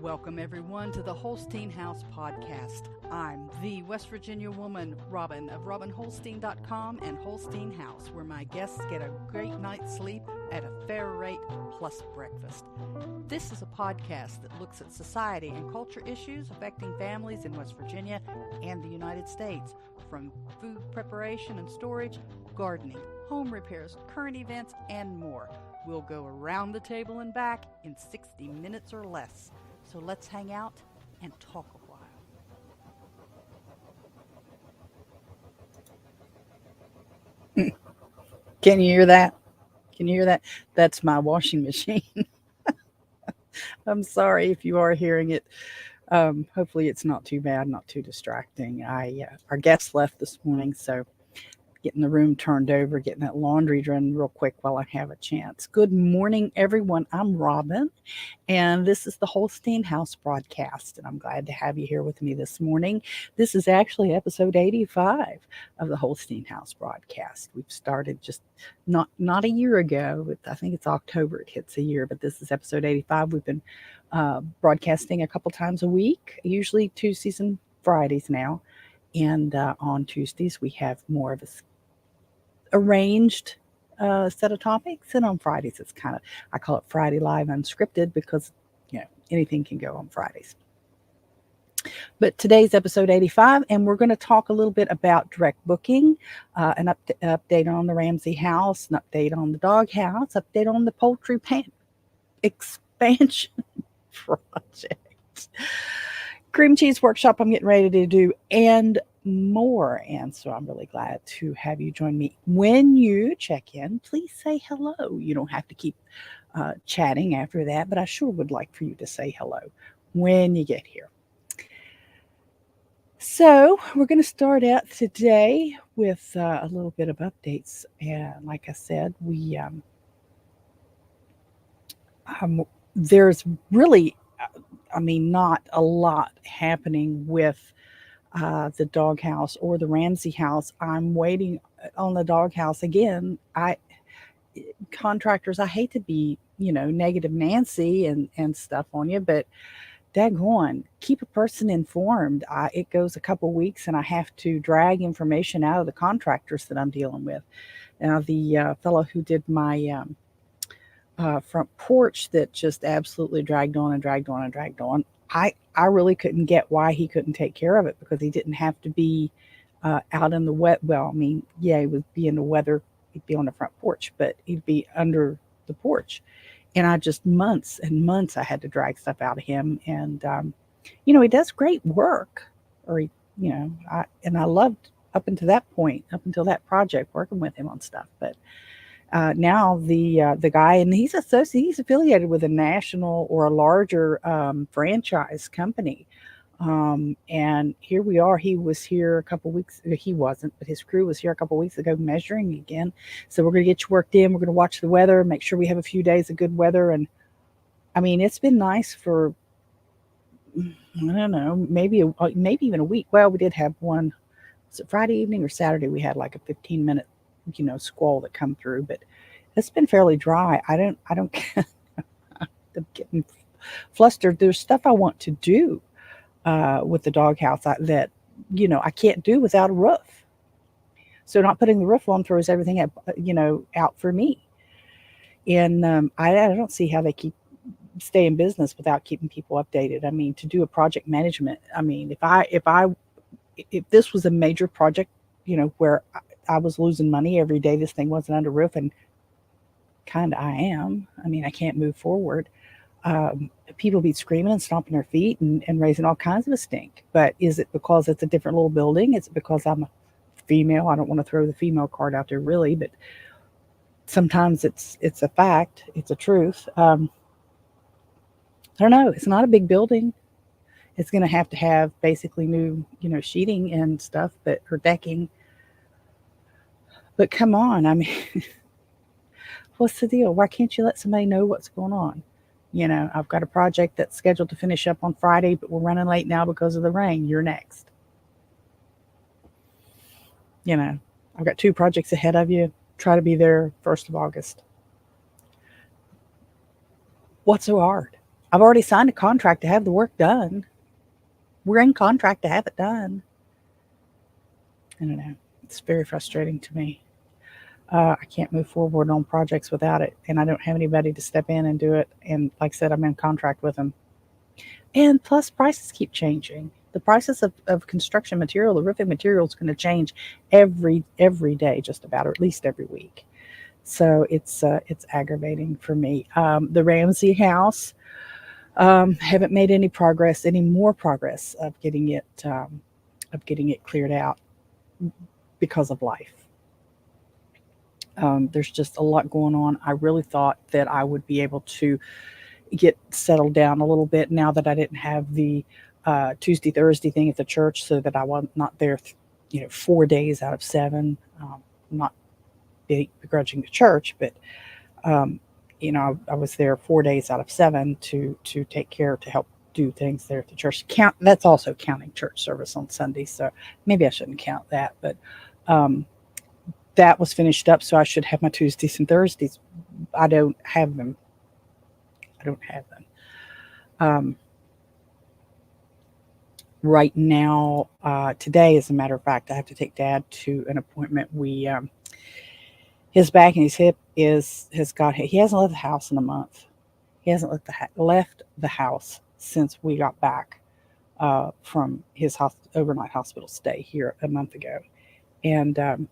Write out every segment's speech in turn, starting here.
Welcome, everyone, to the Holstein House podcast. I'm the West Virginia woman, Robin, of RobinHolstein.com and Holstein House, where my guests get a great night's sleep at a fair rate plus breakfast. This is a podcast that looks at society and culture issues affecting families in West Virginia and the United States, from food preparation and storage, gardening, home repairs, current events, and more. We'll go around the table and back in 60 minutes or less. So let's hang out and talk a while. Can you hear that? Can you hear that? That's my washing machine. I'm sorry if you are hearing it. Hopefully it's not too bad, not too distracting. Our guest left this morning, so getting the room turned over, getting that laundry done real quick while I have a chance. Good morning, everyone. I'm Robin, and this is the Holstein House broadcast, and I'm glad to have you here with me this morning. This is actually episode 85 of the Holstein House broadcast. We've started just not a year ago. I think it's October it hits a year, but this is episode 85. We've been broadcasting a couple times a week, usually Tuesdays and Fridays now. And on Tuesdays, we have more of a arranged set of topics. And on Fridays, it's kind of, I call it Friday Live Unscripted because, anything can go on Fridays. But today's episode 85, and we're going to talk a little bit about direct booking, an update on the Ramsey House, an update on the dog house, update on the poultry expansion project. Cream cheese workshop I'm getting ready to do, and more. And so I'm really glad to have you join me. When you check in, please say hello. You don't have to keep chatting after that, but I sure would like for you to say hello when you get here. So we're going to start out today with a little bit of updates. And like I said, there's really not a lot happening with the doghouse or the Ramsey House. I'm waiting on the doghouse again. Contractors, I hate to be, negative Nancy and stuff on you, but daggone, keep a person informed. It goes a couple weeks and I have to drag information out of the contractors that I'm dealing with. Now, the fellow who did my front porch that just absolutely dragged on and dragged on and dragged on. I really couldn't get why he couldn't take care of it, because he didn't have to be out in the wet. Well, he would be in the weather. He'd be on the front porch, but he'd be under the porch. And I just months and months I had to drag stuff out of him. And, he does great work. I loved up until that point, up until that project, working with him on stuff. But now the guy, and he's affiliated with a national or a larger franchise company. And here we are. He was here a couple weeks. He wasn't, but his crew was here a couple weeks ago measuring again. So we're going to get you worked in. We're going to watch the weather, make sure we have a few days of good weather. And it's been nice for, I don't know, maybe even a week. Well, we did have one. Was it Friday evening or Saturday? We had like a 15-minute squall that come through, but it's been fairly dry. I don't I'm getting flustered. There's stuff I want to do with the doghouse that I can't do without a roof. So not putting the roof on throws everything out for me. And I don't see how they stay in business without keeping people updated. To do a project management, if this was a major project, where I was losing money every day, this thing wasn't under roof, and kind of I am. I can't move forward. People be screaming and stomping their feet and raising all kinds of a stink. But is it because it's a different little building? Is it because I'm a female? I don't want to throw the female card out there, really, but sometimes it's a fact. It's a truth. I don't know. It's not a big building. It's going to have basically new, sheeting and stuff, or decking. But come on, what's the deal? Why can't you let somebody know what's going on? I've got a project that's scheduled to finish up on Friday, but we're running late now because of the rain. You're next. I've got 2 projects ahead of you. Try to be there 1st of August. What's so hard? I've already signed a contract to have the work done. We're in contract to have it done. I don't know. It's very frustrating to me. I can't move forward on projects without it, and I don't have anybody to step in and do it. And like I said, I'm in contract with them. And plus, prices keep changing. The prices of construction material, the roofing material, is going to change every day, just about, or at least every week. So it's aggravating for me. The Ramsey House, haven't made any more progress of getting it cleared out because of life. There's just a lot going on. I really thought that I would be able to get settled down a little bit now that I didn't have the Tuesday, Thursday thing at the church, so that I was not there, 4 days out of 7. Not begrudging the church, but I was there 4 days out of 7 to help do things there at the church. That's also counting church service on Sunday, so maybe I shouldn't count that, but that was finished up, so I should have my Tuesdays and Thursdays. I don't have them. Right now, today, as a matter of fact, I have to take Dad to an appointment. His back and his hip he hasn't left the house in a month. He hasn't left the house since we got back from his overnight hospital stay here a month ago. And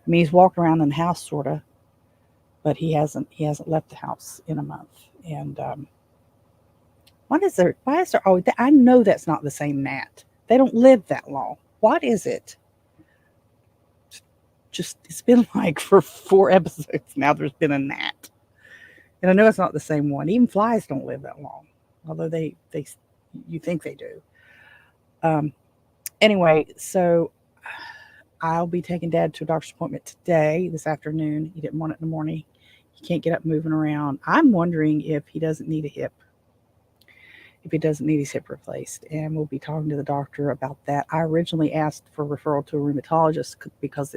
he's walking around in the house sort of, but he hasn't left the house in a month. And why is there I know that's not the same Nat. They don't live that long. What is it? Just, it's been like for 4 episodes now there's been a Gnat. And I know it's not the same one. Even flies don't live that long, although you think they do. Anyway, so I'll be taking Dad to a doctor's appointment this afternoon. He didn't want it in the morning. He can't get up moving around. I'm wondering if he doesn't need his hip replaced, and we'll be talking to the doctor about that. I originally asked for referral to a rheumatologist because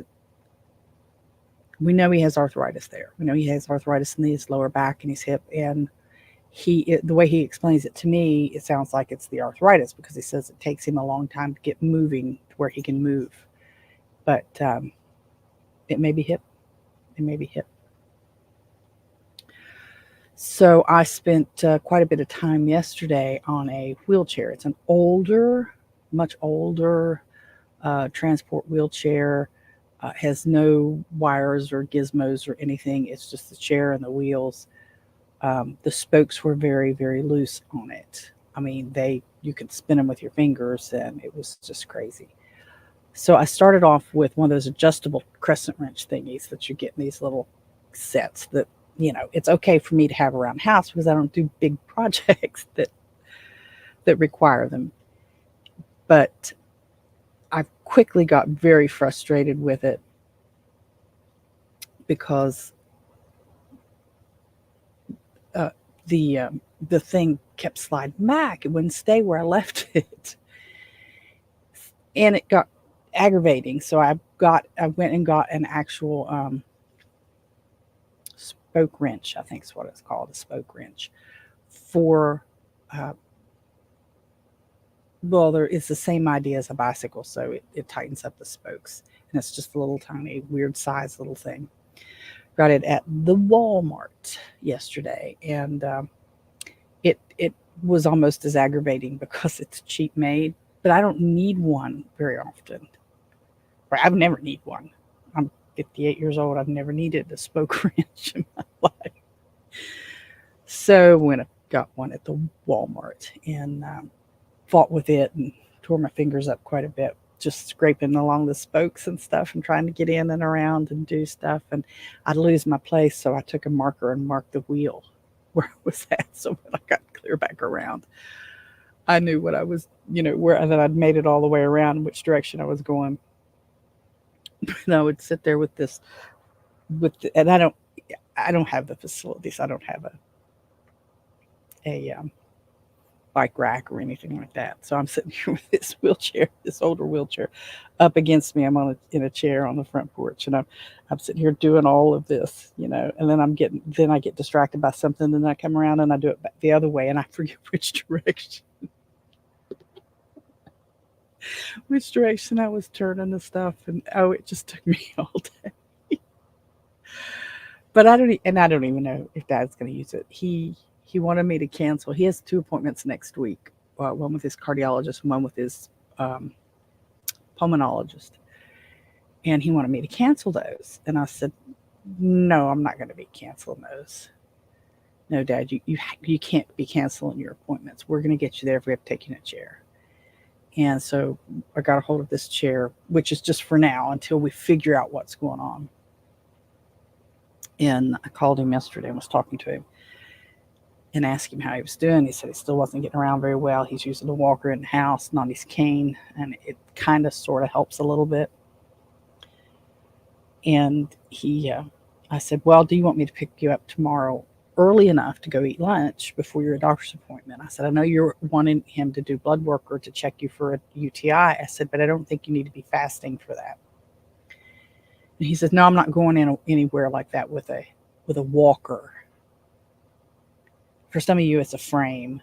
we know he has arthritis there. We know he has arthritis in his lower back and his hip, and the way he explains it to me, it sounds like it's the arthritis, because he says it takes him a long time to get moving to where he can move. But it may be hip. So I spent quite a bit of time yesterday on a wheelchair. It's an much older transport wheelchair. Has no wires or gizmos or anything. It's just the chair and the wheels. The spokes were very, very loose on it. You could spin them with your fingers, and it was just crazy. So I started off with one of those adjustable crescent wrench thingies that you get in these little sets that, it's okay for me to have around the house because I don't do big projects that require them. But I quickly got very frustrated with it because the thing kept sliding back. It wouldn't stay where I left it, and it got aggravating. So I went and got an actual spoke wrench. I think is what it's called, a spoke wrench for. It's the same idea as a bicycle, so it tightens up the spokes, and it's just a little tiny, weird size little thing. Got it at the Walmart yesterday, and it was almost as aggravating because it's cheap made, but I don't need one very often. I've never needed one. I'm 58 years old. I've never needed a spoke wrench in my life. So when I got one at the Walmart, and fought with it and tore my fingers up quite a bit, just scraping along the spokes and stuff and trying to get in and around and do stuff. And I'd lose my place, so I took a marker and marked the wheel where I was at, so when I got clear back around, I knew what I was, that I'd made it all the way around, which direction I was going. And I would sit there with this, and I don't have the facilities. I don't have bike rack or anything like that. So I'm sitting here with this wheelchair, this older wheelchair, up against me. I'm in a chair on the front porch, and I'm sitting here doing all of this, and then I get distracted by something, and then I come around and I do it back the other way, and I forget which direction I was turning the stuff, and it just took me all day. But I don't even know if Dad's going to use it. He wanted me to cancel. He has 2 appointments next week, one with his cardiologist, and one with his pulmonologist, and he wanted me to cancel those. And I said, no, I'm not going to be canceling those. No, Dad, you can't be canceling your appointments. We're going to get you there if we have to take you in a chair. And so I got a hold of this chair, which is just for now until we figure out what's going on. And I called him yesterday and was talking to him and asked him how he was doing. He said he still wasn't getting around very well. He's using a walker in the house, not his cane, and it kind of sort of helps a little bit. And I said, well, do you want me to pick you up tomorrow early enough to go eat lunch before your doctor's appointment? I said, I know you're wanting him to do blood work or to check you for a UTI. I said, but I don't think you need to be fasting for that. And he says, no, I'm not going anywhere like that with a walker. For some of you, it's a frame.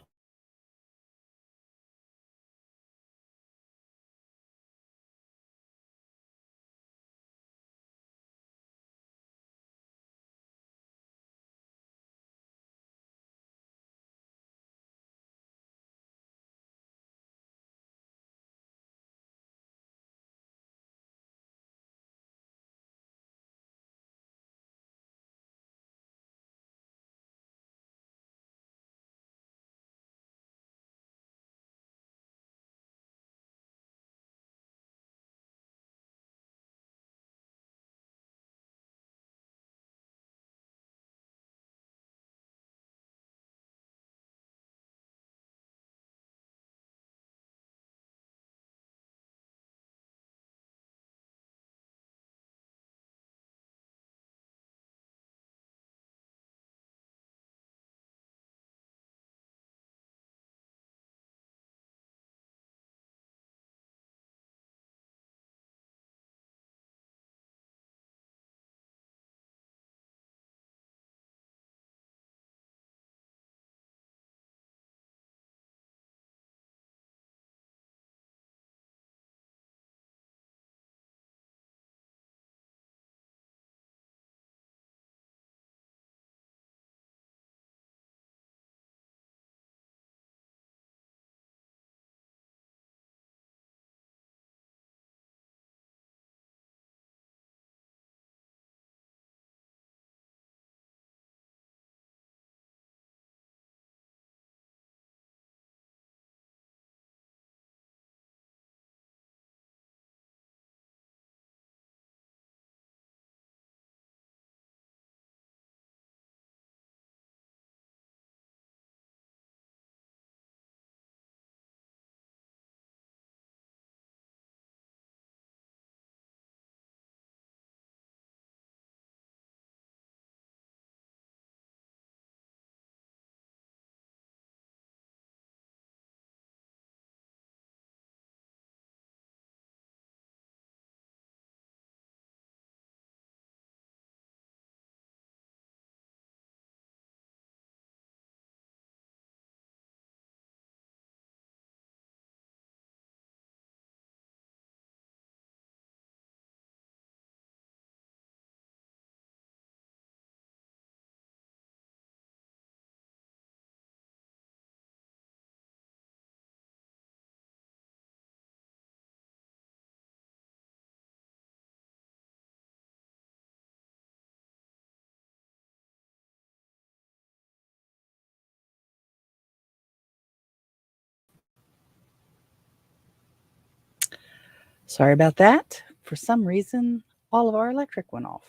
Sorry about that. For some reason, all of our electric went off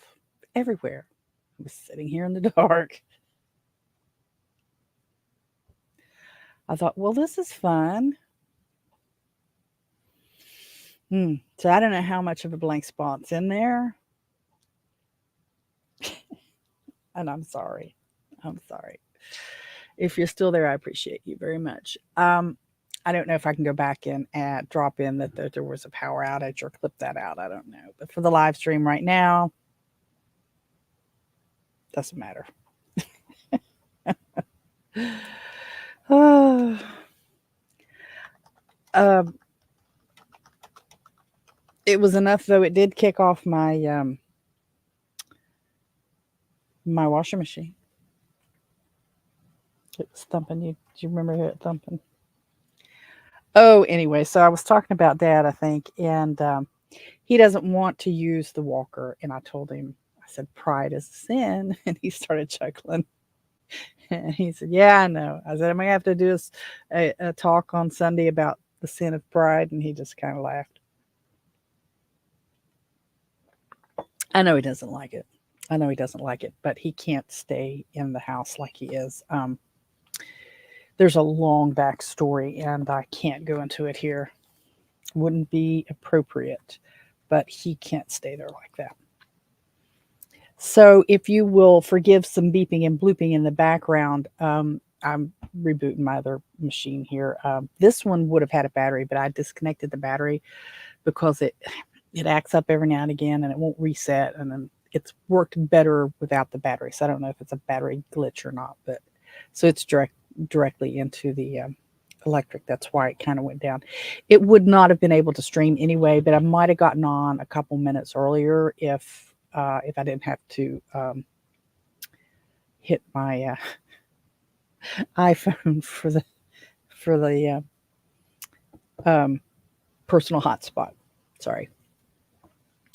everywhere. I was sitting here in the dark. I thought, well, this is fun. So I don't know how much of a blank spot's in there. And I'm sorry. I'm sorry. If you're still there, I appreciate you very much. I don't know if I can go back and drop in that there was a power outage or clip that out. I don't know. But for the live stream right now, doesn't matter. It was enough, though. It did kick off my my washing machine. It was thumping. Do you remember it thumping? Oh, anyway, so I was talking about Dad, I think, and he doesn't want to use the walker. And I told him, I said, pride is a sin. And he started chuckling. And he said, yeah, I know. I said, I'm going to have to do a talk on Sunday about the sin of pride. And he just kind of laughed. I know he doesn't like it. I know he doesn't like it, but he can't stay in the house like he is. There's a long backstory, and I can't go into it here. Wouldn't be appropriate, but he can't stay there like that. So if you will forgive some beeping and blooping in the background, I'm rebooting my other machine here. This one would have had a battery, but I disconnected the battery because it acts up every now and again, and it won't reset, and then it's worked better without the battery. So I don't know if it's a battery glitch or not, but so it's directly into the electric. That's why it kind of went down. It would not have been able to stream anyway, but I might have gotten on a couple minutes earlier if I didn't have to hit my iPhone for the personal hotspot. Sorry.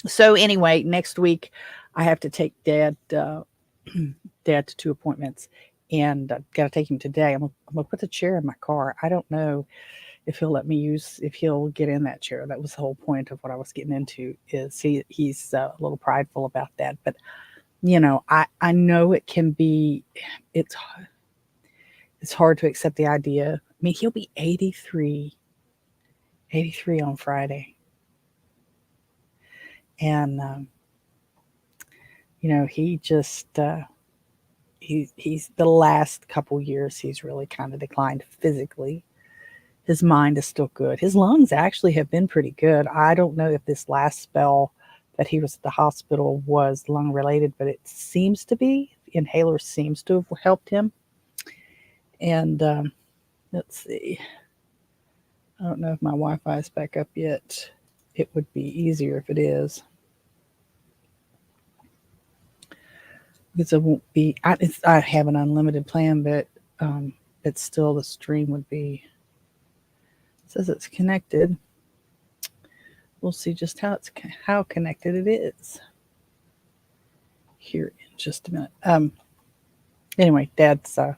So anyway, next week I have to take Dad to 2 appointments, and got to take him today. I'm gonna put the chair in my car. I don't know if he'll let me if he'll get in that chair. That was the whole point of what I was getting into. Is he's a little prideful about that, but I know it can be. It's hard to accept the idea. I mean, he'll be 83 on Friday. And, he just, he's the last couple years, he's really kind of declined physically. His mind is still good. His lungs actually have been pretty good. I don't know if this last spell that he was at the hospital was lung related, but it seems to be. Inhaler seems to have helped him. And let's see. I don't know if my Wi-Fi is back up yet. It would be easier if it is. Because it won't be. I have an unlimited plan, but it's still the stream would be. It says it's connected. We'll see just how connected it is here in just a minute. Anyway, Dad's. I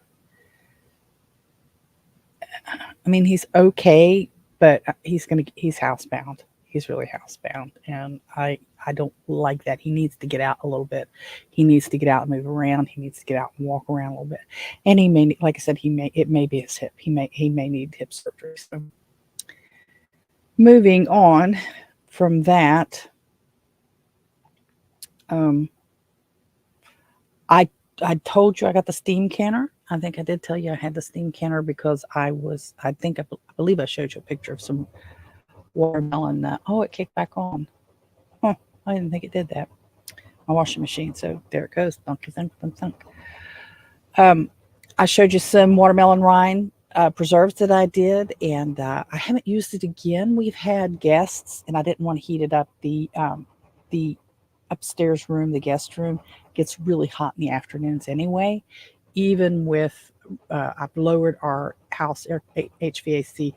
mean, he's okay, but he's housebound. He's really housebound, and I don't like that. He needs to get out a little bit. He needs to get out and move around. He needs to get out and walk around a little bit. And he may, like I said, it may be his hip. He may need hip surgery. So moving on from that, I told you I got the steam canner. I think I did tell you I had the steam canner because I believe I showed you a picture of some watermelon. It kicked back on. Huh, I didn't think it did that. My washing machine. So there it goes. Thunk, thunk, thunk, thunk. I showed you some watermelon rind preserves that I did, and I haven't used it again. We've had guests, and I didn't want to heat it up. The upstairs room, the guest room, gets really hot in the afternoons anyway. Even with I've lowered our house HVAC.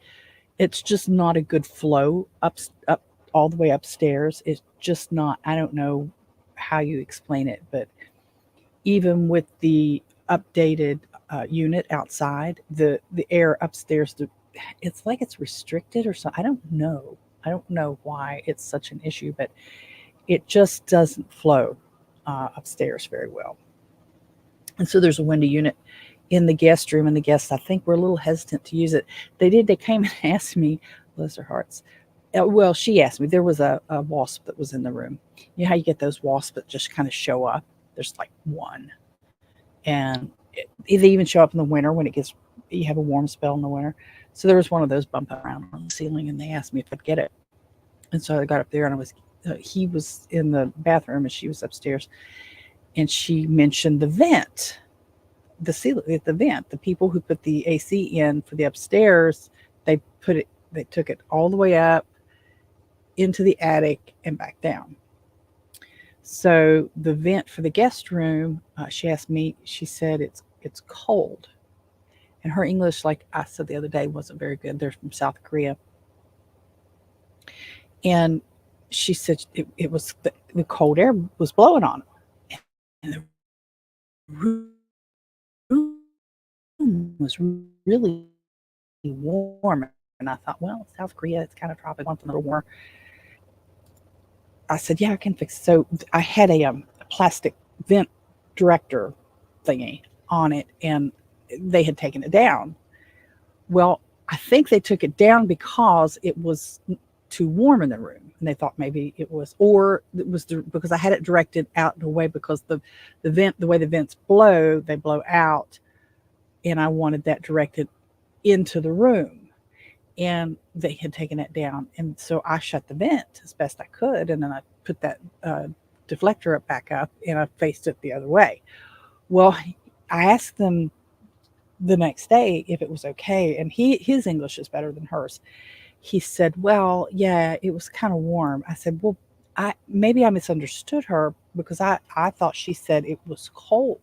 It's just not a good flow up all the way upstairs. It's just not. I don't know how you explain it, but even with the updated unit outside, the air upstairs, it's like it's restricted or something. I don't know why it's such an issue, but it just doesn't flow upstairs very well. And so there's a window unit in the guest room, and the guests, I think, were a little hesitant to use it. They came and asked me, bless their hearts. Well, she asked me, there was a wasp that was in the room. You know how you get those wasps that just kind of show up? There's like one. And They even show up in the winter when you have a warm spell in the winter. So there was one of those bump around on the ceiling, and they asked me if I'd get it. And so I got up there, and he was in the bathroom, and she was upstairs, and she mentioned the vent, the ceiling, the vent. The people who put the AC in for the upstairs, they took it all the way up into the attic and back down. So the vent for the guest room, she asked me. She said it's cold, and her English, like I said the other day, wasn't very good. They're from South Korea, and she said it was the cold air was blowing on them, and the room was really warm. And I thought, well, South Korea, it's kind of tropical, something a little warmer. I said, yeah, I can fix it. So I had a plastic vent director thingy on it, and they had taken it down. Well, I think they took it down because it was too warm in the room, and they thought maybe it was, or it was because I had it directed out in a way, because the vent, the way the vents blow, they blow out, and I wanted that directed into the room. And they had taken it down, and so I shut the vent as best I could, and then I put that deflector back up, and I faced it the other way. Well, I asked them the next day if it was okay, and his English is better than hers. He said, well, yeah, it was kind of warm. I said, well, maybe I misunderstood her, because I thought she said it was cold.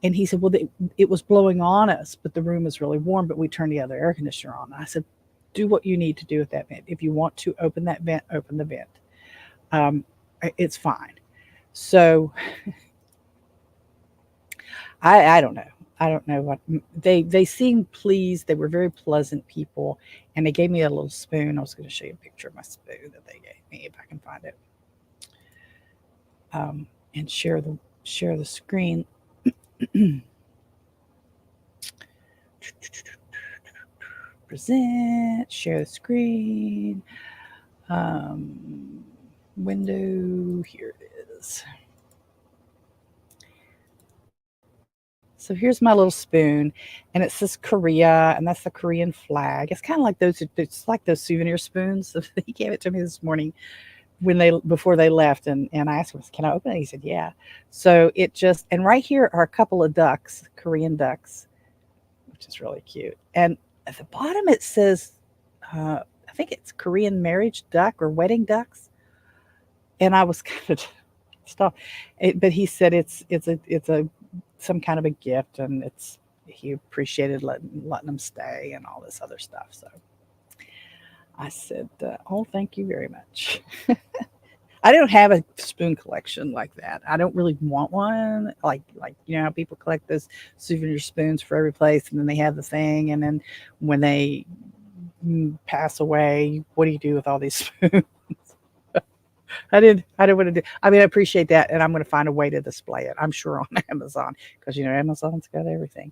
And he said, well, it was blowing on us, but the room is really warm, but we turned the other air conditioner on. I said, do what you need to do with that vent. If you want to open that vent, open the vent. It's fine. So I don't know. I don't know what they seemed pleased. They were very pleasant people, and they gave me a little spoon. I was going to show you a picture of my spoon that they gave me if I can find it, and share the screen. Present, share the screen, window, here it is. So here's my little spoon, and it says Korea, and that's the Korean flag. It's kind of like it's like those souvenir spoons. He gave it to me this morning before they left, and I asked him, can I open it? He said, yeah. So and right here are a couple of ducks, Korean ducks, which is really cute. And at the bottom it says, I think it's Korean marriage duck or wedding ducks. And I was kind of stopped, but he said it's a some kind of a gift, and he appreciated letting them stay and all this other stuff. So I said, oh, thank you very much. I don't have a spoon collection like that. I don't really want one. Like how people collect those souvenir spoons for every place, and then they have the thing, and then when they pass away, what do you do with all these spoons? I didn't want to do. I mean, I appreciate that, and I'm going to find a way to display it. I'm sure on Amazon, because Amazon's got everything.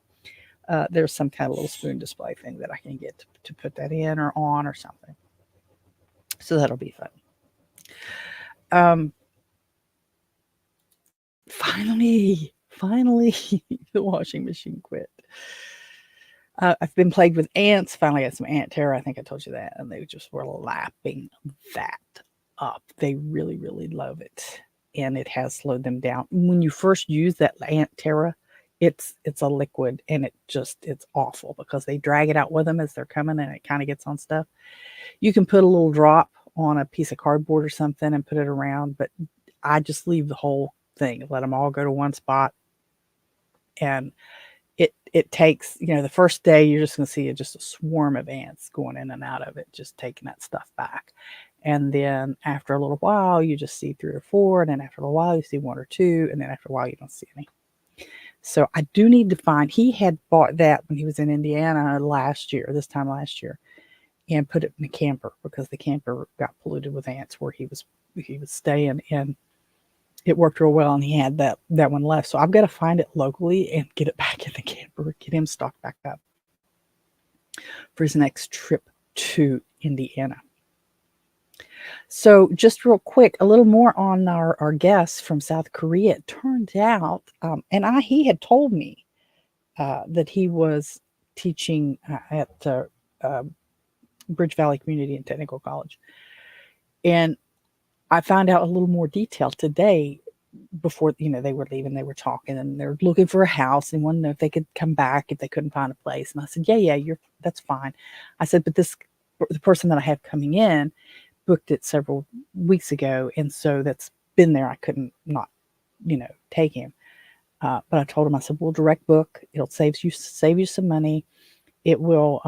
There's some kind of little spoon display thing that I can get to put that in or on or something. So that'll be fun. Finally, the washing machine quit. I've been plagued with ants. Finally got some ant terror. I think I told you that, and they just were lapping that up. They really, really love it, and it has slowed them down. When you first use that ant terror, it's a liquid, and it's awful, because they drag it out with them as they're coming, and it kind of gets on stuff. You can put a little drop on a piece of cardboard or something and put it around, but I just leave the whole thing, let them all go to one spot. And it takes, the first day you're just going to see just a swarm of ants going in and out of it, just taking that stuff back. And then after a little while, you just see 3 or 4. And then after a while, you see 1 or 2. And then after a while, you don't see any. So I do need to find, he had bought that when he was in Indiana this time last year, and put it in the camper, because the camper got polluted with ants where he was staying, and it worked real well, and he had that one left. So I've got to find it locally and get it back in the camper, get him stocked back up for his next trip to Indiana. So just real quick, a little more on our guest from South Korea. It turned out, he had told me that he was teaching at Bridge Valley Community and Technical College. And I found out a little more detail today before, they were leaving. They were talking and they're looking for a house and wanted to know if they could come back if they couldn't find a place. And I said, yeah, that's fine. I said, but the person that I have coming in booked it several weeks ago. And so that's been there. I couldn't not, take him. But I told him, I said, we'll direct book. It'll save you some money. It will,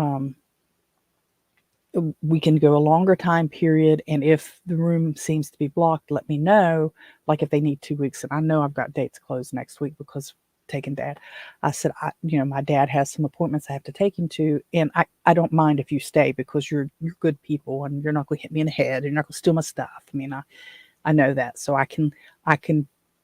we can go a longer time period. And if the room seems to be blocked, let me know, like if they need 2 weeks. And I know I've got dates closed next week because taking Dad. I said, my dad has some appointments I have to take him to. And I don't mind if you stay because you're good people and you're not going to hit me in the head. You're not going to steal my stuff. I mean, I know that. So I can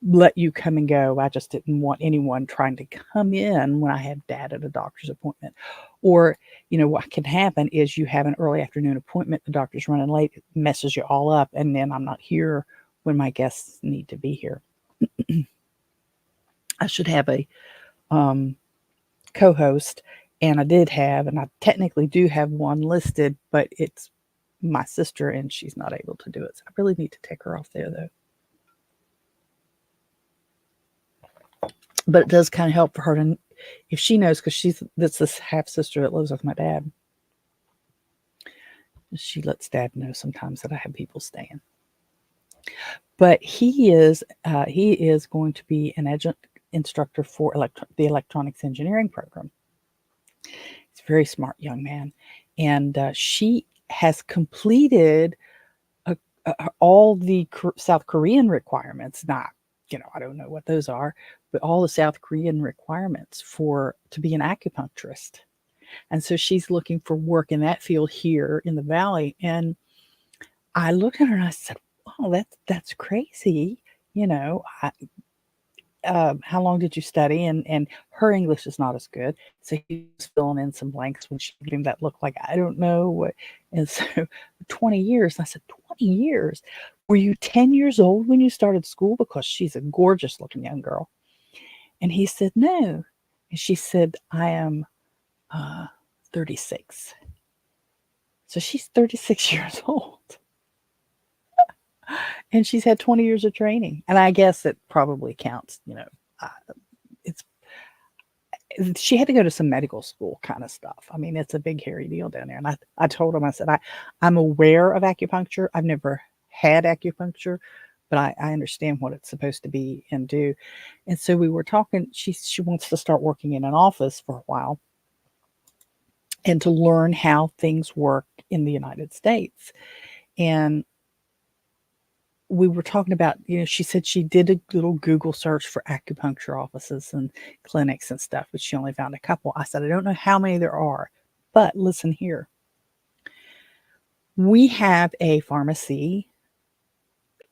let you come and go. I just didn't want anyone trying to come in when I have Dad at a doctor's appointment. Or, what can happen is you have an early afternoon appointment, the doctor's running late, it messes you all up, and then I'm not here when my guests need to be here. I should have a co-host, and I did have, and I technically do have one listed, but it's my sister, and she's not able to do it. So I really need to take her off there, though. But it does kind of help for her to, if she knows, because that's this half sister that lives with my dad. She lets Dad know sometimes that I have people staying. But he is going to be an adjunct instructor for the electronics engineering program. He's a very smart young man, and she has completed all the South Korean requirements. Now, I don't know what those are, but all the South Korean requirements to be an acupuncturist. And so she's looking for work in that field here in the Valley. And I looked at her and I said, wow, that's crazy. How long did you study? And her English is not as good. So he was filling in some blanks when she gave him that look like, I don't know what. And so 20 years. And I said, 20 years? Were you 10 years old when you started school? Because she's a gorgeous looking young girl. And he said, no. And she said, I am 36. So she's 36 years old. And she's had 20 years of training. And I guess it probably counts, she had to go to some medical school kind of stuff. I mean, it's a big, hairy deal down there. And I told him, I said, I'm aware of acupuncture. I've never had acupuncture, but I understand what it's supposed to be and do. And so we were talking, she wants to start working in an office for a while and to learn how things work in the United States. And we were talking about, she said she did a little Google search for acupuncture offices and clinics and stuff, but she only found a couple. I said, I don't know how many there are, but listen here. We have a pharmacy.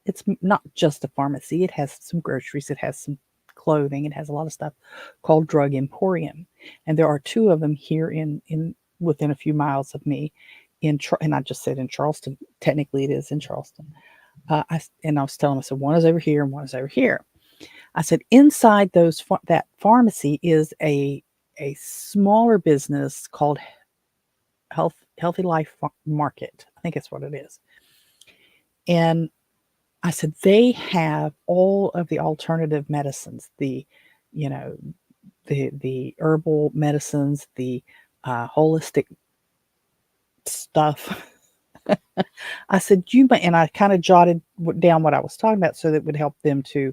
It's not just a pharmacy. It has some groceries. It has some clothing. It has a lot of stuff called Drug Emporium. And there are two of them here in within a few miles of me and I just said in Charleston. Technically it is in Charleston. I was telling him, I said, one is over here and one is over here. I said, inside that pharmacy is a smaller business called Healthy Life Market. I think that's what it is. And I said, they have all of the alternative medicines, the herbal medicines, the holistic stuff. I said, and I kind of jotted down what I was talking about so that it would help them to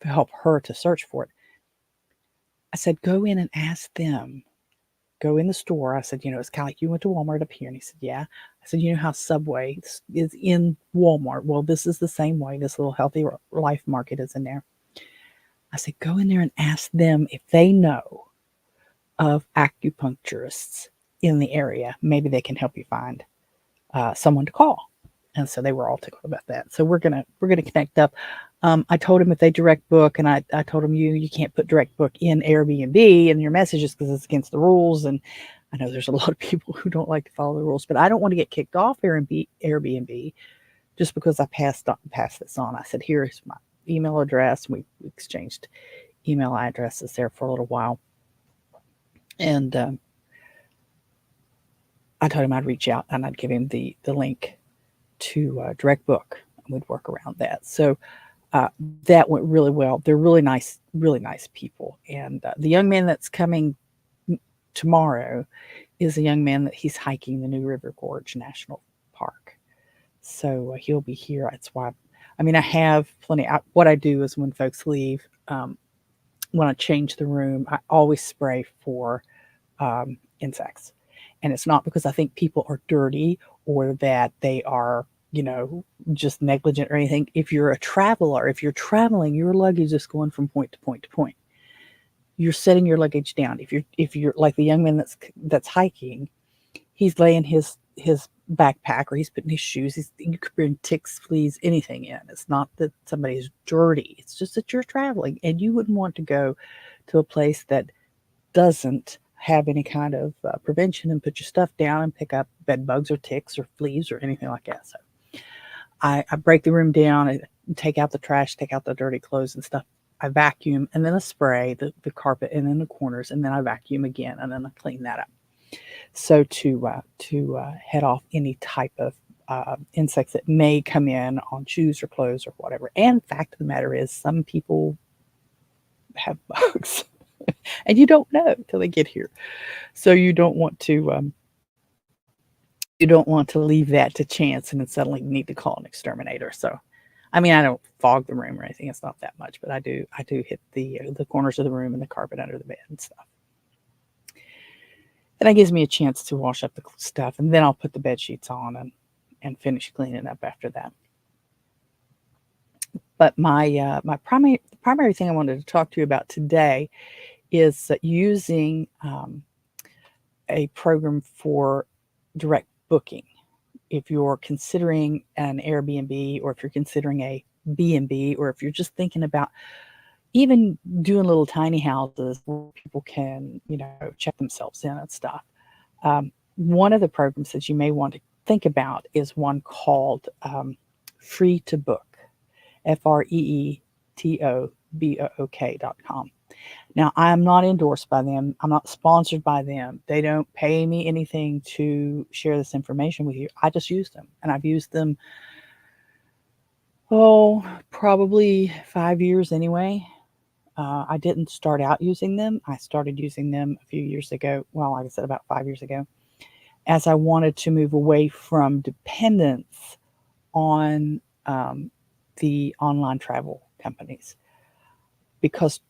help her to search for it. I said, go in and ask them. Go in the store. I said, it's kind of like you went to Walmart up here. And he said, yeah. I said, how Subway is in Walmart? Well, this is the same way. This little Healthy Life Market is in there. I said, go in there and ask them if they know of acupuncturists in the area. Maybe they can help you find someone to call. And so they were all tickled about that. So we're gonna connect up. I told him if they direct book, and I told him you can't put direct book in Airbnb in your messages because it's against the rules. And I know there's a lot of people who don't like to follow the rules, but I don't want to get kicked off Airbnb just because I passed this on. I said, here's my email address. We exchanged email addresses there for a little while. And I told him I'd reach out and I'd give him the link to direct book. We'd work around that. So that went really well. They're really nice people. And the young man that's coming tomorrow is a young man that he's hiking the New River Gorge National Park. So he'll be here. That's why, I mean, I have plenty. What I do is when folks leave, when I change the room, I always spray for insects. And it's not because I think people are dirty or that they are, just negligent or anything. If you're a traveler, if you're traveling, your luggage is going from point to point to point. You're setting your luggage down. If you're like the young man that's hiking, he's laying his backpack or he's putting his shoes. You could bring ticks, fleas, anything in. It's not that somebody's dirty. It's just that you're traveling and you wouldn't want to go to a place that doesn't have any kind of prevention and put your stuff down and pick up bed bugs or ticks or fleas or anything like that. So I break the room down and take out the trash, take out the dirty clothes and stuff. I vacuum and then I spray the carpet and then the corners, and then I vacuum again and then I clean that up. So to head off any type of insects that may come in on shoes or clothes or whatever. And the fact of the matter is, some people have bugs, and you don't know till they get here. So you don't want to leave that to chance, and then suddenly you need to call an exterminator. So, I mean, I don't fog the room or anything. It's not that much, but I do hit the corners of the room and the carpet under the bed and stuff. And that gives me a chance to wash up the stuff, and then I'll put the bed sheets on and finish cleaning up after that. But my primary thing I wanted to talk to you about today is using a program for direct booking. If you're considering an Airbnb, or if you're considering a B&B, or if you're just thinking about even doing little tiny houses where people can, check themselves in and stuff. One of the programs that you may want to think about is one called Free to Book, FREETOBOOK.com. Now, I am not endorsed by them. I'm not sponsored by them. They don't pay me anything to share this information with you. I just use them, and I've used them, probably 5 years anyway. I didn't start out using them. I started using them a few years ago. Well, like I said, about 5 years ago, as I wanted to move away from dependence on the online travel companies. Because,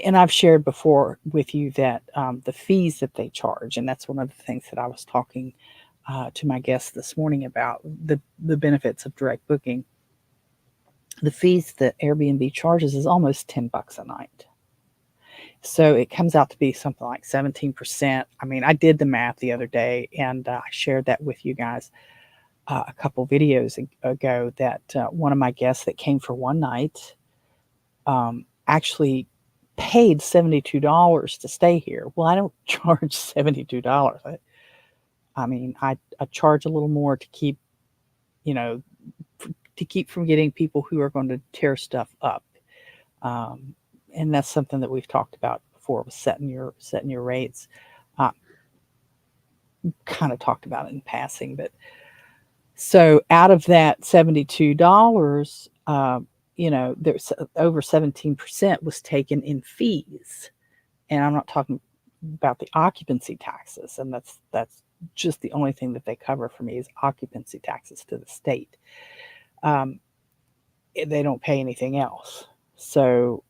and I've shared before with you that the fees that they charge, and that's one of the things that I was talking to my guests this morning about, the benefits of direct booking. The fees that Airbnb charges is almost $10 a night. So it comes out to be something like 17%. I mean, I did the math the other day, and I shared that with you guys a couple videos ago, that one of my guests that came for one night actually paid $72 to stay here. Well, I don't charge $72. I mean, I charge a little more to keep, from getting people who are going to tear stuff up. And that's something that we've talked about before, with setting your rates. Kind of talked about it in passing, but so out of that $72, there's over 17% was taken in fees, and I'm not talking about the occupancy taxes, and that's just the only thing that they cover for me is occupancy taxes to the state. They don't pay anything else. So,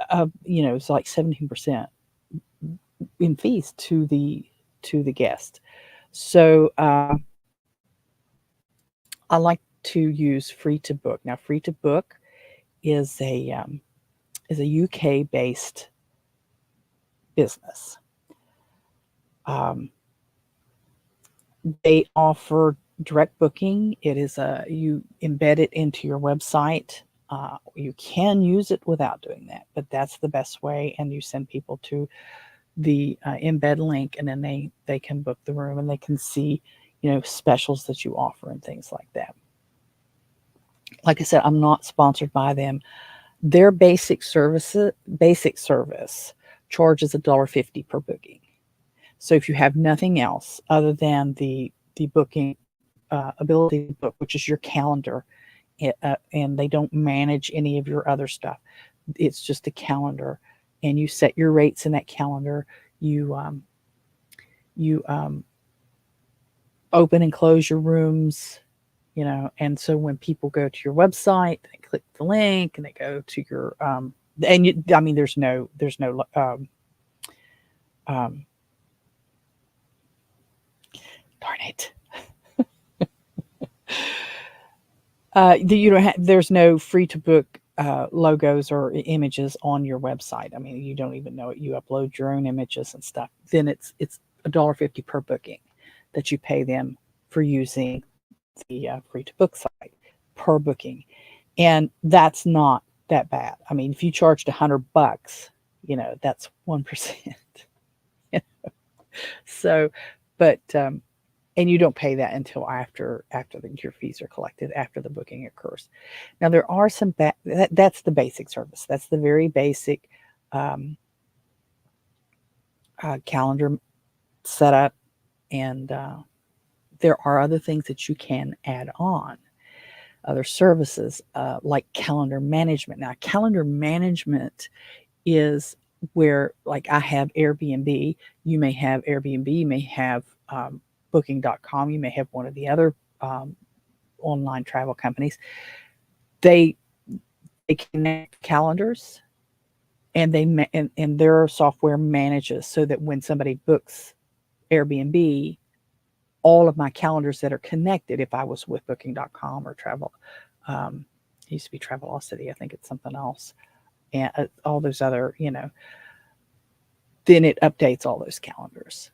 it's like 17% in fees to the guest. So I like to use Free to Book. Now, Free to Book is a UK based business. They offer direct booking. It is you embed it into your website. You can use it without doing that, but that's the best way. And you send people to the embed link, and then they can book the room, and they can see, specials that you offer and things like that. Like I said, I'm not sponsored by them. Their basic service charges $1.50 per booking. So if you have nothing else other than the booking ability to book, which is your calendar, and they don't manage any of your other stuff. It's just a calendar, and you set your rates in that calendar. You open and close your rooms, and so when people go to your website, they click the link and they go to your and I mean, there's no um, darn it. You don't there's no free to book logos or images on your website. I mean, you don't even know it. You upload your own images and stuff. Then it's $1.50 per booking that you pay them for using the free to book site per booking, and that's not that bad. I mean, if you charged $100, that's 1%. So, but and you don't pay that until after your fees are collected, after the booking occurs. Now there are some that's the basic service. That's the very basic calendar setup, and there are other things that you can add on, other services like calendar management. Now calendar management is where, like, I have Airbnb, you may have Airbnb, you may have booking.com, you may have one of the other online travel companies. They connect calendars, and and their software manages so that when somebody books Airbnb, all of my calendars that are connected, if I was with booking.com or travel, it used to be Travelocity, I think it's something else, and all those other, then it updates all those calendars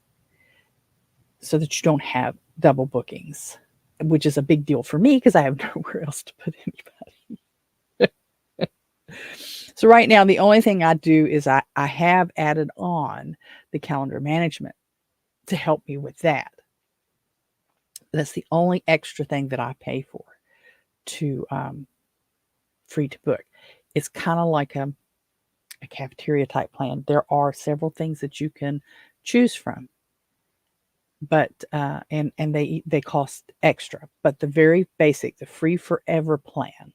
so that you don't have double bookings, which is a big deal for me because I have nowhere else to put anybody. So right now, the only thing I do is I have added on the calendar management to help me with that. That's the only extra thing that I pay for to free to book. It's kind of like a cafeteria type plan. There are several things that you can choose from, but and they cost extra. But the very basic, the free forever plan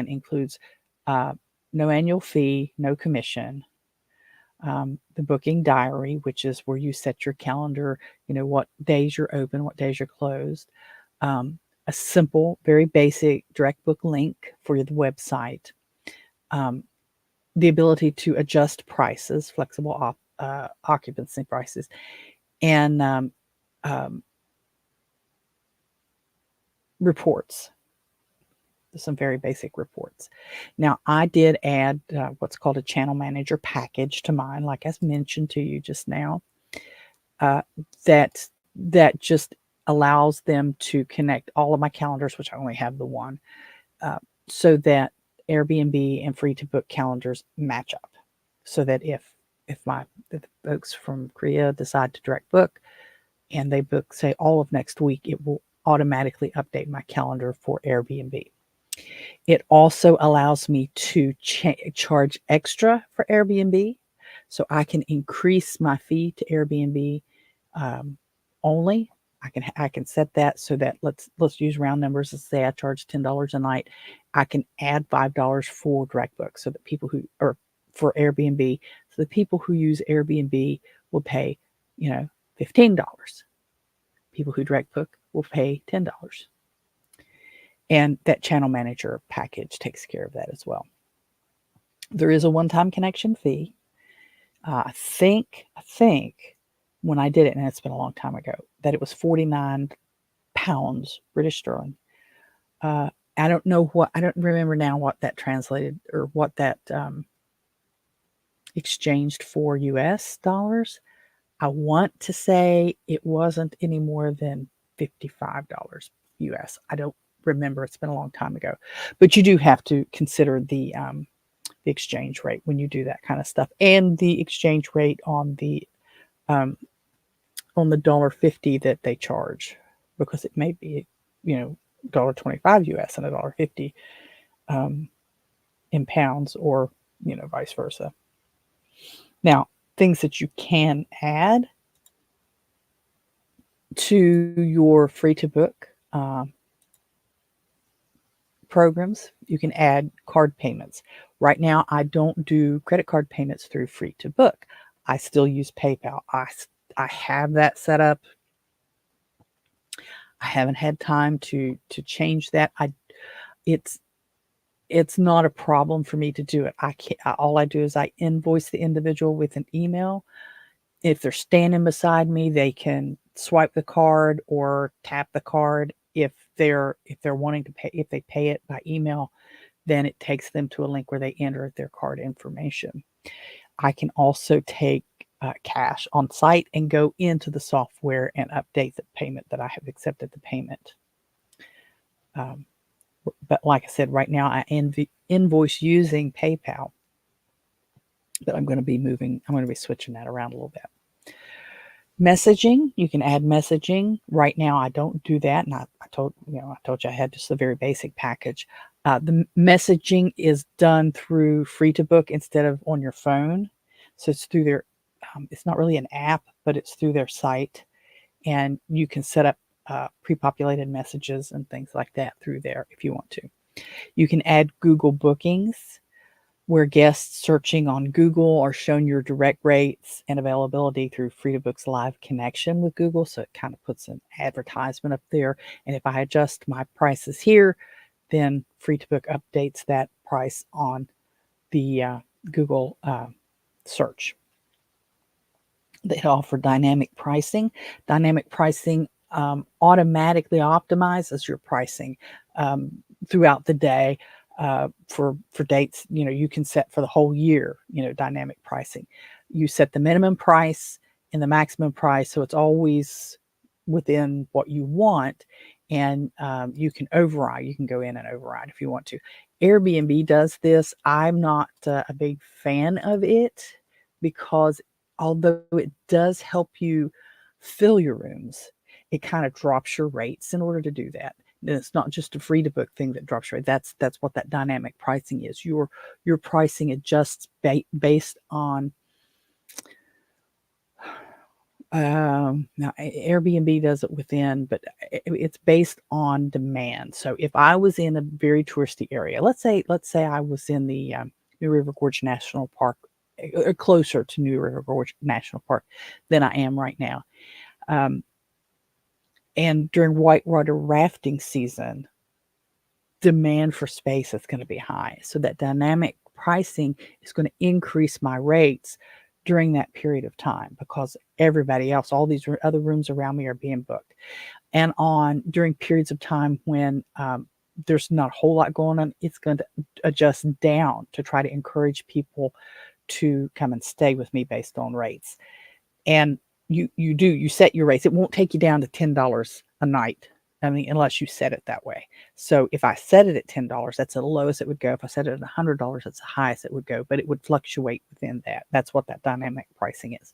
includes no annual fee, no commission. The booking diary, which is where you set your calendar, what days you're open, what days you're closed. A simple, very basic direct book link for the website. The ability to adjust prices, flexible occupancy prices, and reports. Some very basic reports. Now, I did add what's called a channel manager package to mine, like I mentioned to you just now. That just allows them to connect all of my calendars, which I only have the one, so that Airbnb and free to book calendars match up. So that if the folks from Korea decide to direct book and they book, say, all of next week, it will automatically update my calendar for Airbnb. It also allows me to charge extra for Airbnb, so I can increase my fee to Airbnb only. I can set that so that let's use round numbers. Let's say I charge $10 a night. I can add $5 for direct book, so that people who or for Airbnb, so the people who use Airbnb will pay, $15. People who direct book will pay $10. And that channel manager package takes care of that as well. There is a one-time connection fee. I think when I did it, and it's been a long time ago, that it was £49 British sterling. I don't remember now what that translated, or what that exchanged for US dollars. I want to say it wasn't any more than $55 US. I don't remember. It's been a long time ago. But you do have to consider the exchange rate when you do that kind of stuff, and the exchange rate on the $1.50 that they charge, because it may be $1.25 US and $1.50 in pounds, or vice versa. Now, things that you can add to your free to book programs. You can add card payments. Right now, I don't do credit card payments through free to book. I still use PayPal. I have that set up. I haven't had time to change that. It's not a problem for me to do it. All I do is I invoice the individual with an email. If they're standing beside me, they can swipe the card or tap the card. If they're wanting to pay, if they pay it by email, then it takes them to a link where they enter their card information. I can also take cash on site and go into the software and update the payment that I have accepted the payment. But like I said, right now I invoice using PayPal, but I'm going to be switching that around a little bit. Messaging, you can add messaging. Right now I don't do that, and I told you I had just a very basic package. The messaging is done through free to book instead of on your phone, so it's through their it's not really an app, but it's through their site, and you can set up pre-populated messages and things like that through there if you want to. You can add Google bookings, where guests searching on Google are shown your direct rates and availability through Free to Book's live connection with Google. So it kind of puts an advertisement up there. And if I adjust my prices here, then Free to Book updates that price on the Google search. They offer dynamic pricing. Dynamic pricing automatically optimizes your pricing throughout the day. For dates, you can set for the whole year, dynamic pricing. You set the minimum price and the maximum price, so it's always within what you want, and you can override. You can go in and override if you want to. Airbnb does this. I'm not a big fan of it because although it does help you fill your rooms, it kind of drops your rates in order to do that. And it's not just a free to book thing that drops your rate. That's what that dynamic pricing is. Your pricing adjusts based on now Airbnb does it within, but it's based on demand. So if I was in a very touristy area, let's say I was in the New River Gorge National Park, or closer to New River Gorge National Park than I am right now. And during whitewater rafting season, demand for space is going to be high. So that dynamic pricing is going to increase my rates during that period of time because everybody else, all these other rooms around me are being booked. And during periods of time when there's not a whole lot going on, it's going to adjust down to try to encourage people to come and stay with me based on rates. And you set your rates. It won't take you down to $10 a night. I mean, unless you set it that way. So if I set it at $10, that's the lowest it would go. If I set it at $100, that's the highest it would go, but it would fluctuate within that. That's what that dynamic pricing is.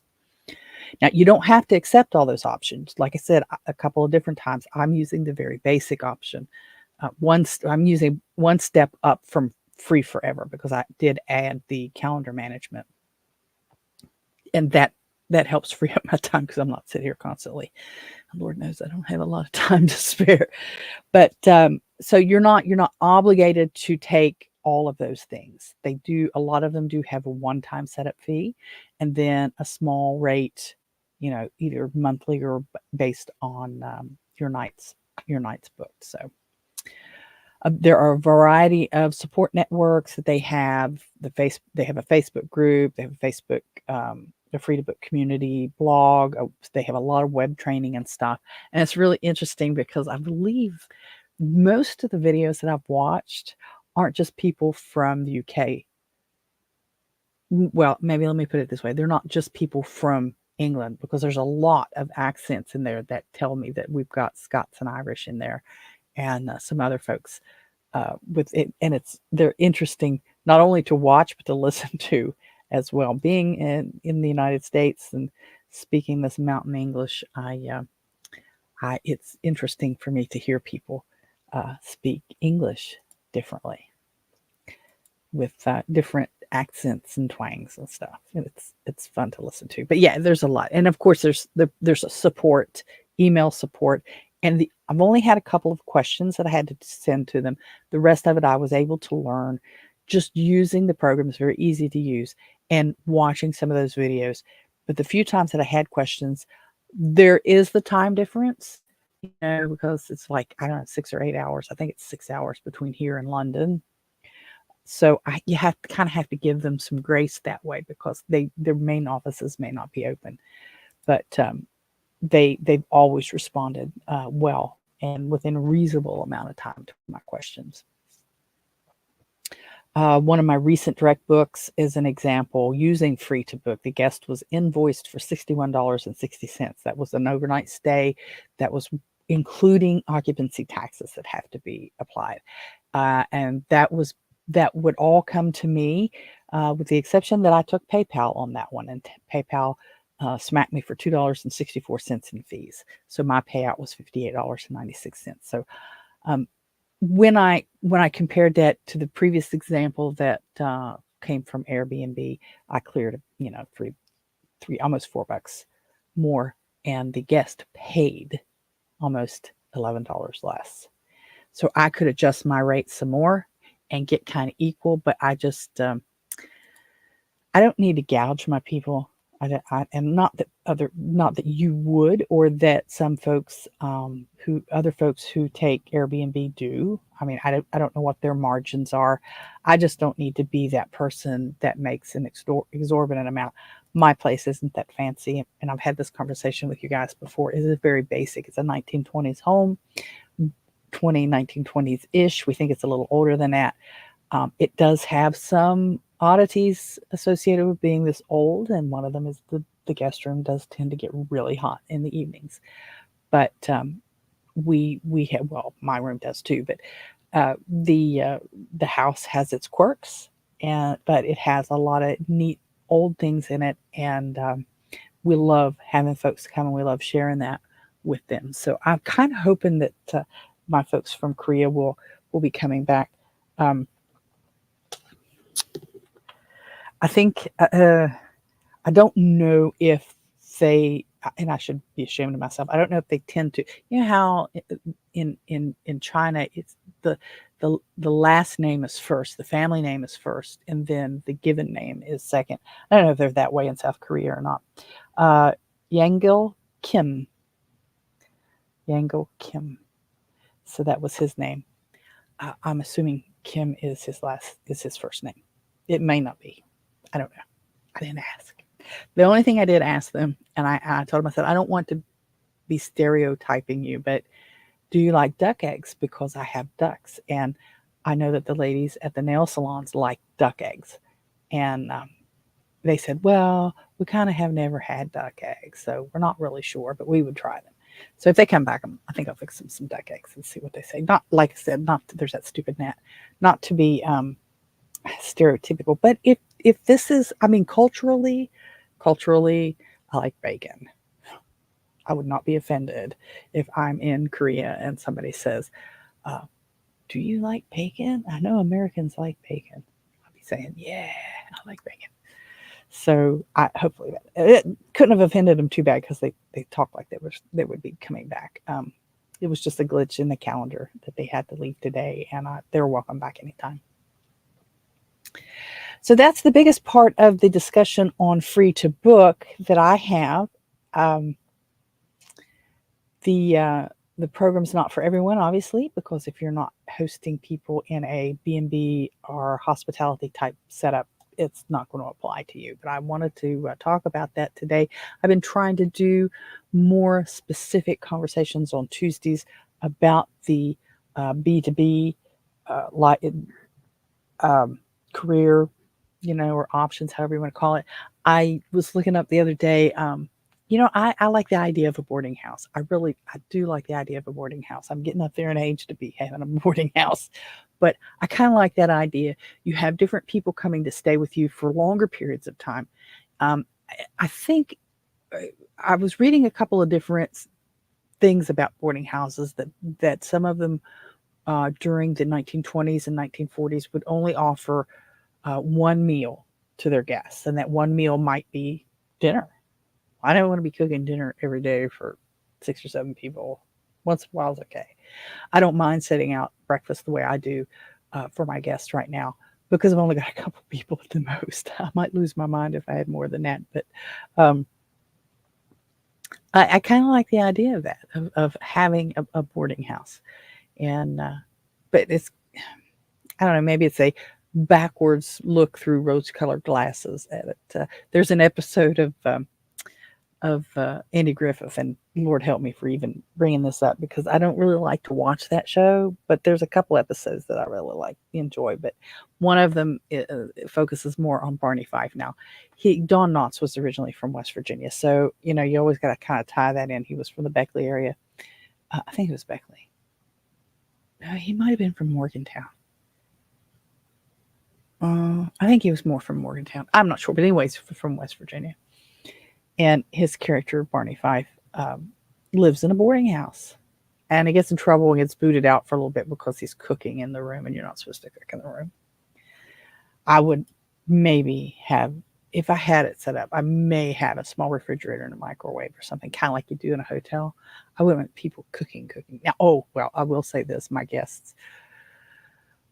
Now, you don't have to accept all those options. Like I said, a couple of different times, I'm using the very basic option. I'm using one step up from free forever because I did add the calendar management. And that helps free up my time because I'm not sitting here constantly. Lord knows I don't have a lot of time to spare. But so you're not obligated to take all of those things. A lot of them do have a one-time setup fee and then a small rate, either monthly or based on your nights booked. So there are a variety of support networks that they have. They have a Facebook group. They have a Facebook the free to book community blog. They have a lot of web training and stuff. And it's really interesting because I believe most of the videos that I've watched aren't just people from the UK. Well, maybe let me put it this way. They're not just people from England because there's a lot of accents in there that tell me that we've got Scots and Irish in there and some other folks with it. And they're interesting not only to watch, but to listen to as well. Being in the United States and speaking this mountain English, it's interesting for me to hear people speak English differently with different accents and twangs and stuff. And it's fun to listen to. But yeah, there's a lot. And of course there's a support, email support. And I've only had a couple of questions that I had to send to them. The rest of it I was able to learn just using the program. It's very easy to use and watching some of those videos. But the few times that I had questions, there is the time difference, because it's like, I don't know, 6 or 8 hours. I think it's 6 hours between here and London. So you kind of have to give them some grace that way, because their main offices may not be open. But they've always responded well and within a reasonable amount of time to my questions. One of my recent direct books is an example using free to book. The guest was invoiced for $61.60. That was an overnight stay. That was including occupancy taxes that have to be applied. And that would all come to me, with the exception that I took PayPal on that one. And PayPal smacked me for $2.64 in fees. So my payout was $58.96. So when I compared that to the previous example that came from Airbnb, I cleared almost $4 more, and the guest paid almost $11 less. So I could adjust my rate some more and get kind of equal, but I just I don't need to gouge my people. And not that you would, or that some folks other folks who take Airbnb do. I mean, I don't know what their margins are. I just don't need to be that person that makes an exorbitant amount. My place isn't that fancy, and I've had this conversation with you guys before. It is very basic. It's a 1920s home, 1920s-ish. We think it's a little older than that. It does have some oddities associated with being this old, and one of them is the guest room does tend to get really hot in the evenings. But we have, well, my room does too, but the house has its quirks, but it has a lot of neat old things in it, and we love having folks come, and we love sharing that with them. So I'm kind of hoping that my folks from Korea will be coming back. I think I don't know if they, and I should be ashamed of myself, I don't know if they tend to, how in China it's the last name is first, the family name is first, and then the given name is second. I don't know if they're that way in South Korea or not. Yangil Kim. So that was his name. I'm assuming Kim is his first name. It may not be. I don't know. I didn't ask. The only thing I did ask them, and I told them, I said, I don't want to be stereotyping you, but do you like duck eggs? Because I have ducks. And I know that the ladies at the nail salons like duck eggs. And they said, well, we kind of have never had duck eggs, so we're not really sure, but we would try them. So if they come back, I think I'll fix them some duck eggs and see what they say. Not, like I said, there's that stupid gnat. Not to be stereotypical, but if this is, I mean, culturally, I like bacon. I would not be offended if I'm in Korea and somebody says, do you like bacon? I know Americans like bacon. I'll be saying, yeah, I like bacon. So hopefully it couldn't have offended them too bad, because they talked like they would be coming back. It was just a glitch in the calendar that they had to leave today, and they're welcome back anytime. So that's the biggest part of the discussion on free to book that I have. The program's not for everyone, obviously, because if you're not hosting people in a B&B or hospitality type setup, it's not going to apply to you. But I wanted to talk about that today. I've been trying to do more specific conversations on Tuesdays about the B2B career, or options, however you want to call it. I was looking up the other day. I like the idea of a boarding house. I do like the idea of a boarding house. I'm getting up there in age to be having a boarding house, but I kind of like that idea. You have different people coming to stay with you for longer periods of time. I think I was reading a couple of different things about boarding houses that some of them during the 1920s and 1940s would only offer one meal to their guests, and that one meal might be dinner. I don't want to be cooking dinner every day for 6 or 7 people. Once in a while is okay. I don't mind setting out breakfast the way I do for my guests right now, because I've only got a couple people at the most. I might lose my mind if I had more than that, but I kind of like the idea of that, of having a boarding house. And but it's, I don't know, maybe it's a backwards look through rose-colored glasses at it. There's an episode of Andy Griffith, and Lord help me for even bringing this up, because I don't really like to watch that show, but there's a couple episodes that I really enjoy. But one of them it focuses more on Barney Fife. Now, Don Knotts was originally from West Virginia, so you always got to kind of tie that in. He was from the Beckley area. I think it was Beckley. No, he might have been from Morgantown. I think he was more from Morgantown. I'm not sure, but anyways, from West Virginia. And his character, Barney Fife, lives in a boarding house. And he gets in trouble and gets booted out for a little bit because he's cooking in the room, and you're not supposed to cook in the room. I would maybe have, if I had it set up, I may have a small refrigerator and a microwave or something, kind of like you do in a hotel. I wouldn't want people cooking. Now, I will say this, my guests,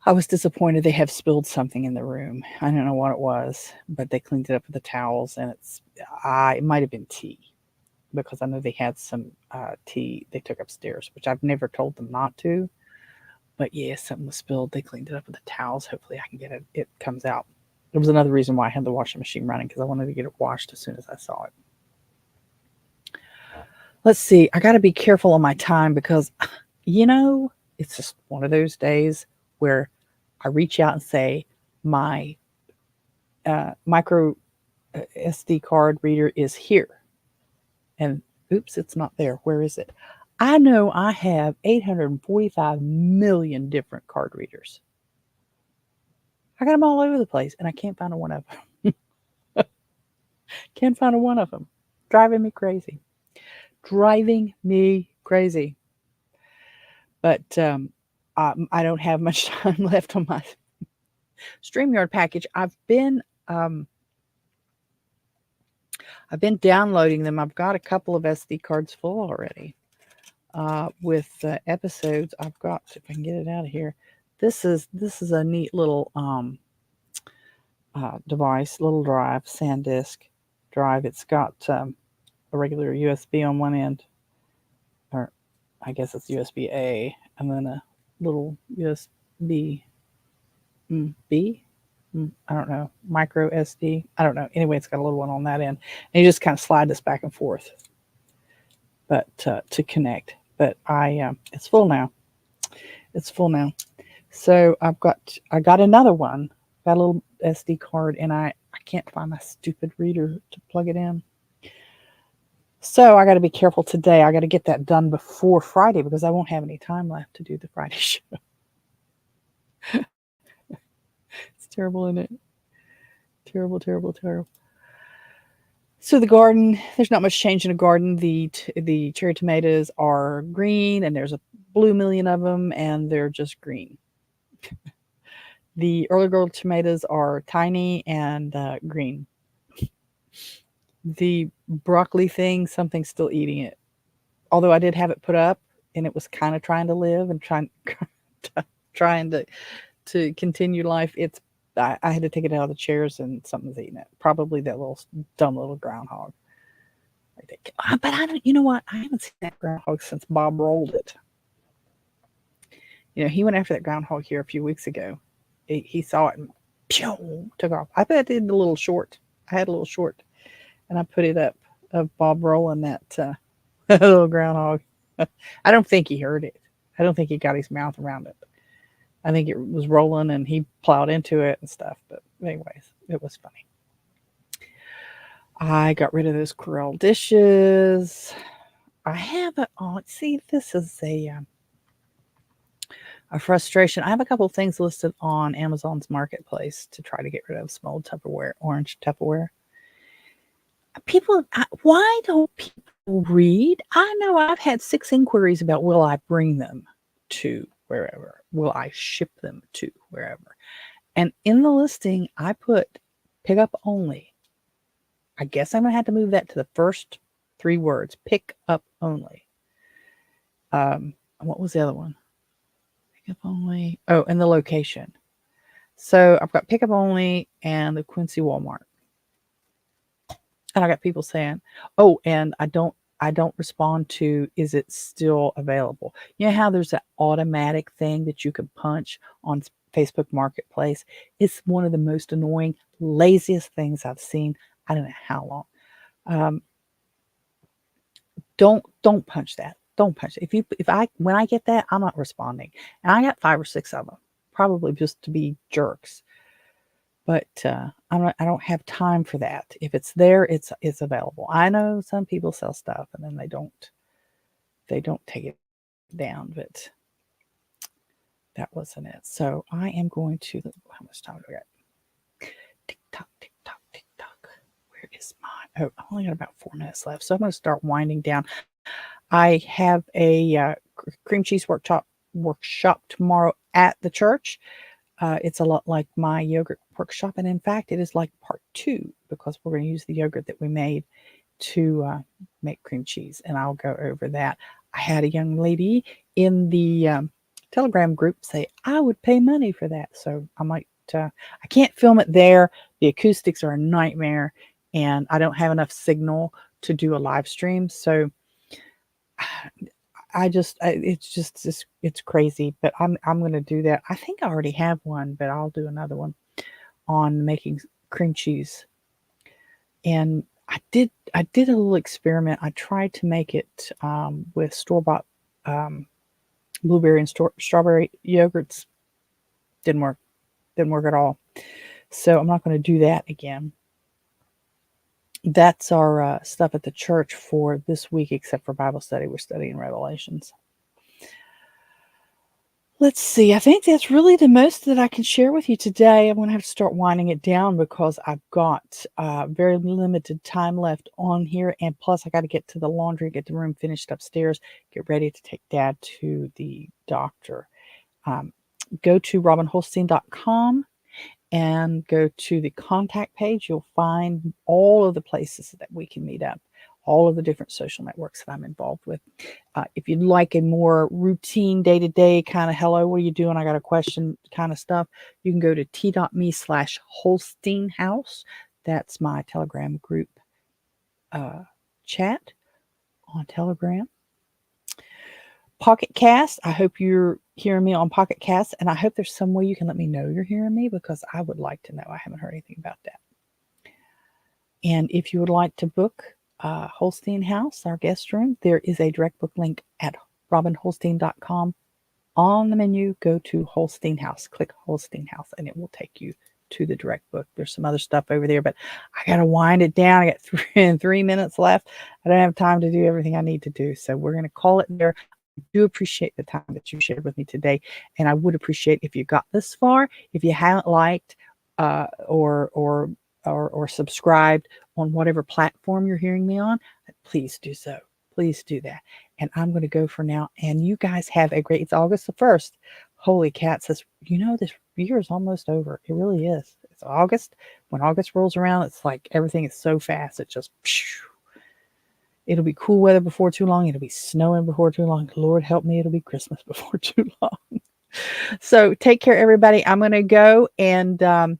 I was disappointed they have spilled something in the room. I don't know what it was, but they cleaned it up with the towels, and it might have been tea, because I know they had some tea they took upstairs, which I've never told them not to. But yeah, something was spilled. They cleaned it up with the towels. Hopefully I can get it. It comes out. There was another reason why I had the washing machine running, because I wanted to get it washed as soon as I saw it. Let's see. I got to be careful on my time, because, it's just one of those days where I reach out and say, my micro SD card reader is here. And oops, it's not there. Where is it? I know I have 845 million different card readers. I got them all over the place, and I can't find one of them. Can't find one of them. Driving me crazy. But I don't have much time left on my StreamYard package. I've been downloading them. I've got a couple of SD cards full already with episodes. I've got, if I can get it out of here. This is a neat little device, little drive, SanDisk drive. It's got a regular USB on one end, or I guess it's USB A, and then a little USB B. I don't know, micro SD. I don't know. Anyway, it's got a little one on that end, and you just kind of slide this back and forth, but to connect. But it's full now. It's full now. So I got another one. Got a little SD card, and I can't find my stupid reader to plug it in. So I got to be careful today. I got to get that done before Friday, because I won't have any time left to do the Friday show. It's terrible, isn't it? Terrible. So the garden, there's not much change in the garden. The cherry tomatoes are green, and there's a blue million of them, and they're just green. The early girl tomatoes are tiny and green. The broccoli thing, something's still eating it. Although I did have it put up, and it was kind of trying to live and trying to continue life. I had to take it out of the chairs, and something's eating it. Probably that dumb little groundhog. But I don't. You know what? I haven't seen that groundhog since Bob rolled it. He went after that groundhog here a few weeks ago. He saw it and pew, took off. I bet I did a little short. I had a little short, and I put it up of Bob rolling that little groundhog. I don't think he heard it. I don't think he got his mouth around it. I think it was rolling, and he plowed into it and stuff. But anyways, it was funny. I got rid of those Corelle dishes. I have see, this is a frustration. I have a couple of things listed on Amazon's marketplace to try to get rid of some old Tupperware, orange Tupperware. Why don't people read? I know I've had 6 inquiries about, will I bring them to wherever? Will I ship them to wherever? And in the listing, I put pick up only. I guess I'm going to have to move that to the first 3 words, pick up only. What was the other one? Pick up only. Oh, and the location. So I've got pick up only and the Quincy Walmart. And I got people saying, oh, and I don't respond to, is it still available? You know how there's that automatic thing that you can punch on Facebook Marketplace? It's one of the most annoying, laziest things I've seen. I don't know how long. Don't punch that. Don't punch it. When I get that, I'm not responding. And I got 5 or 6 of them, probably just to be jerks. But I don't have time for that. If it's there, it's available. I know some people sell stuff and then they don't take it down, but that wasn't it. So I am going to, how much time do I got? Tick tock, tick tock, tick tock. Where is mine? Oh, I only got about 4 minutes left. So I'm going to start winding down. I have a cream cheese workshop tomorrow at the church. It's a lot like my yogurt workshop. And in fact, it is like part 2 because we're going to use the yogurt that we made to make cream cheese. And I'll go over that. I had a young lady in the Telegram group say, I would pay money for that. So I might, I can't film it there. The acoustics are a nightmare and I don't have enough signal to do a live stream. So it's crazy, but I'm going to do that. I think I already have one, but I'll do another one on making cream cheese. And I did a little experiment. I tried to make it with store-bought blueberry and strawberry yogurts. Didn't work at all. So I'm not going to do that again. That's our stuff at the church for this week, except for Bible study. We're studying Revelations. Let's see. I think that's really the most that I can share with you today. I'm going to have to start winding it down because I've got very limited time left on here. And plus, I got to get to the laundry, get the room finished upstairs, get ready to take Dad to the doctor. Go to robinholstein.com. and go to the contact page. You'll find all of the places that we can meet up, all of the different social networks that I'm involved with. If you'd like a more routine day-to-day kind of, hello, what are you doing? I got a question kind of stuff. You can go to t.me/Holstein House. That's my Telegram group chat on Telegram. Pocket Cast. I hope you're hearing me on Pocket Cast, and I hope there's some way you can let me know you're hearing me because I would like to know. I haven't heard anything about that. And if you would like to book Holstein House, our guest room, there is a direct book link at robinholstein.com. On the menu, go to Holstein House. Click Holstein House, and it will take you to the direct book. There's some other stuff over there, but I got to wind it down. I got 3 minutes left. I don't have time to do everything I need to do, so we're going to call it there. I do appreciate the time that you shared with me today, and I would appreciate if you got this far. If you haven't liked or subscribed on whatever platform you're hearing me on, please do so. Please do that. And I'm going to go for now. And you guys have a great, it's August the 1st. Holy cats, this year is almost over. It really is. It's August. When August rolls around, it's like everything is so fast. It just, it'll be cool weather before too long. It'll be snowing before too long. Lord help me, it'll be Christmas before too long. So take care, everybody. I'm going to go, and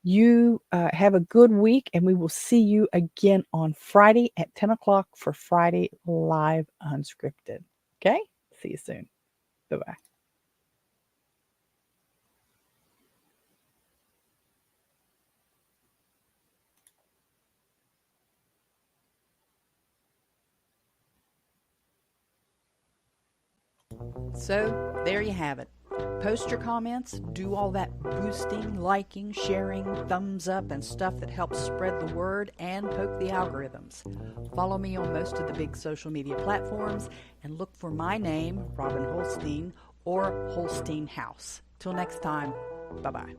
you have a good week, and we will see you again on Friday at 10 o'clock for Friday Live Unscripted. Okay? See you soon. Bye-bye. So there you have it. Post your comments, do all that boosting, liking, sharing, thumbs up, and stuff that helps spread the word and poke the algorithms. Follow me on most of the big social media platforms and look for my name, Robin Holstein, or Holstein House. Till next time, bye-bye.